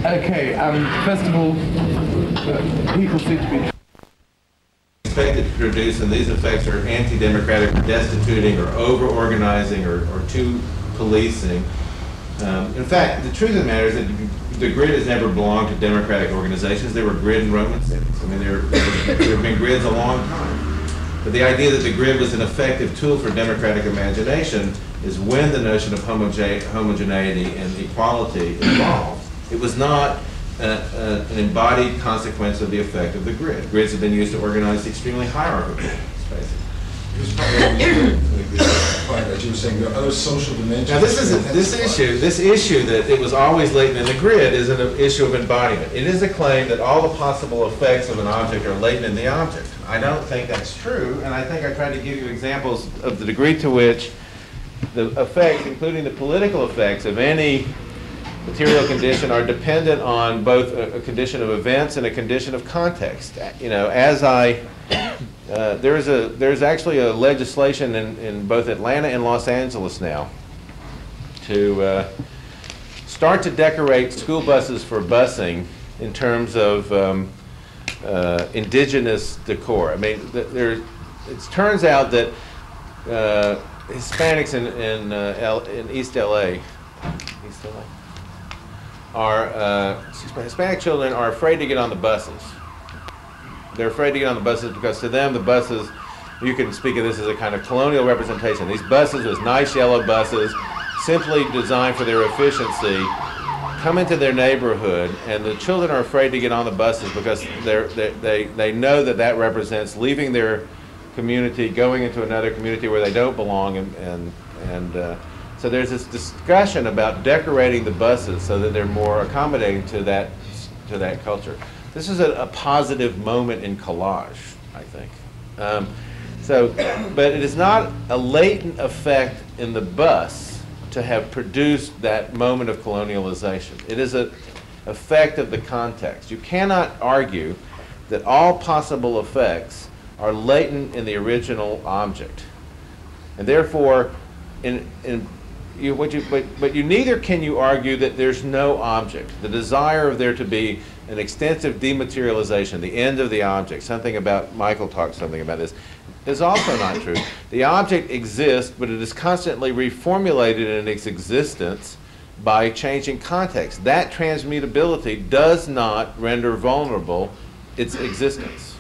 Okay, first of all, people seem to be expected to produce, and these effects are anti-democratic, or destituting, or over-organizing, or too policing. In fact, the truth of the matter is that the grid has never belonged to democratic organizations. There were grid in Roman cities. I mean, there have been grids a long time. But the idea that the grid was an effective tool for democratic imagination is when the notion of homogeneity and equality evolved. It was not an embodied consequence of the effect of the grid. Grids have been used to organize extremely hierarchical spaces. That you were saying there are other social dimensions. Now this issue that it was always latent in the grid is an issue of embodiment. It is a claim that all the possible effects of an object are latent in the object. I don't think that's true, and I think I tried to give you examples of the degree to which the effects, including the political effects of any material condition, are dependent on both a condition of events and a condition of context. You know, as there's actually a legislation in both Atlanta and Los Angeles now to start to decorate school buses for busing in terms of indigenous decor. I mean, it turns out that Hispanics in East LA are, Hispanic children are afraid to get on the buses. They're afraid to get on the buses because to them the buses, you can speak of this as a kind of colonial representation. These buses, those nice yellow buses, simply designed for their efficiency, come into their neighborhood, and the children are afraid to get on the buses because they know that that represents leaving their community, going into another community where they don't belong, and so there's this discussion about decorating the buses so that they're more accommodating to that culture. This is a positive moment in collage, I think. But it is not a latent effect in the bus to have produced that moment of colonialization. It is an effect of the context. You cannot argue that all possible effects are latent in the original object, and therefore, but you neither can you argue that there's no object. The desire of there to be an extensive dematerialization, the end of the object, something about, Michael talked something about this, is also not true. The object exists, but it is constantly reformulated in its existence by changing context. That transmutability does not render vulnerable its existence.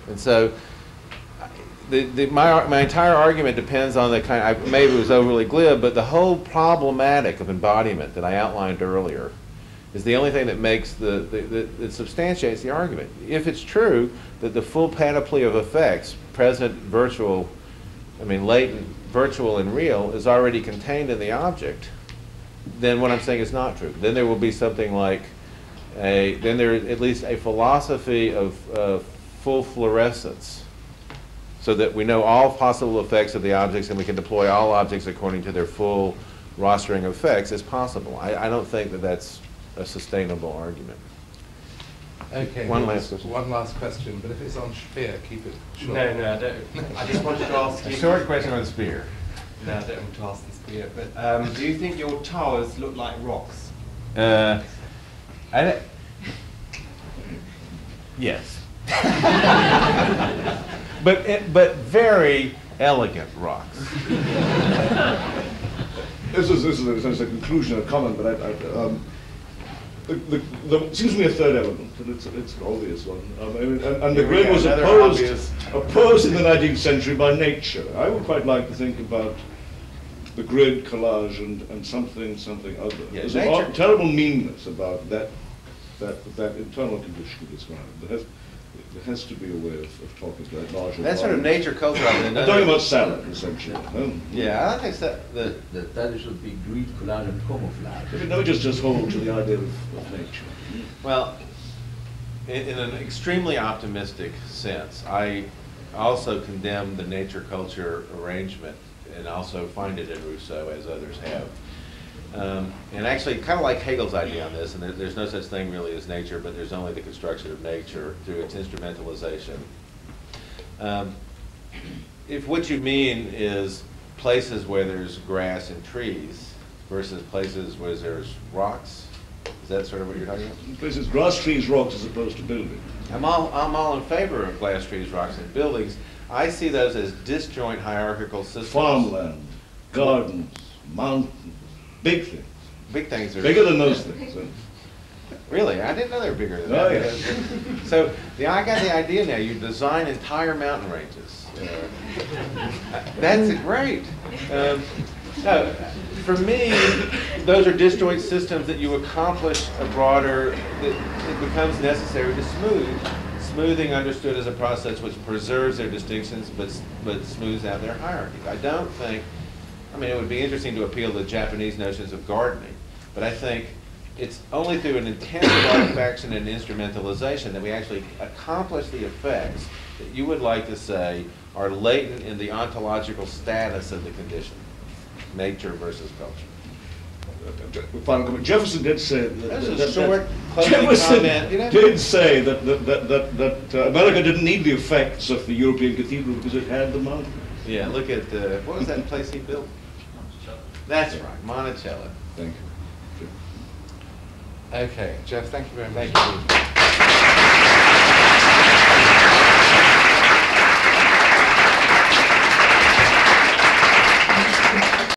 And so my entire argument depends on the kind, maybe it was overly glib, but the whole problematic of embodiment that I outlined earlier is the only thing that makes that substantiates the argument. If it's true that the full panoply of effects, present, virtual, latent, virtual, and real, is already contained in the object, then what I'm saying is not true. Then there will be something like then there is at least a philosophy of full fluorescence, so that we know all possible effects of the objects and we can deploy all objects according to their full rostering of effects as possible. I don't think that that's a sustainable argument. Okay. One last question. One last question, but if it's on Spear, keep it short. No, I don't. I just wanted to ask you. A short question on Spear. No, I don't want to ask this Spear, but do you think your towers look like rocks? Yes. But very elegant rocks. This is a conclusion, a comment, but there seems to be a third element, and it's an obvious one. And the grid was opposed in the 19th century by nature. I would quite like to think about the grid, collage, and something other. Yeah, There's a terrible meanness about that internal condition you described. There has to be a way of talking about larger. That sort of nature culture. I'm talking about salad, essentially. No? Yeah, I think so. The title should be Greed, Collage, and Camouflage. No, just hold to the idea of nature. Well, in an extremely optimistic sense, I also condemn the nature culture arrangement and also find it in Rousseau, as others have. And actually, kind of like Hegel's idea on this, and there's no such thing really as nature, but there's only the construction of nature through its instrumentalization. If what you mean is places where there's grass and trees versus places where there's rocks, is that sort of what you're talking about? Places, grass, trees, rocks, as opposed to building. I'm all in favor of glass, trees, rocks, and buildings. I see those as disjoint hierarchical systems. Farmland, gardens, mountains, big things. Big things are Bigger than those things. Really, I didn't know they were bigger than Oh, that. yeah. So I got the idea now. You design entire mountain ranges. That's great. No, for me, those are disjoint systems that you accomplish a broader. That it becomes necessary to smooth. Smoothing understood as a process which preserves their distinctions but smooths out their hierarchies. I don't think. I mean, it would be interesting to appeal to Japanese notions of gardening, but I think it's only through an intensive artifaction and instrumentalization that we actually accomplish the effects that you would like to say are latent in the ontological status of the condition, nature versus culture. Final comment. Jefferson did say that. That's a short, closing Jefferson comment. You know? did say that America didn't need the effects of the European cathedral because it had the mountain. Yeah, look at, what was that place he built? That's right, Monticello. Thank you. Okay, Jeff, thank you very much. Thank you.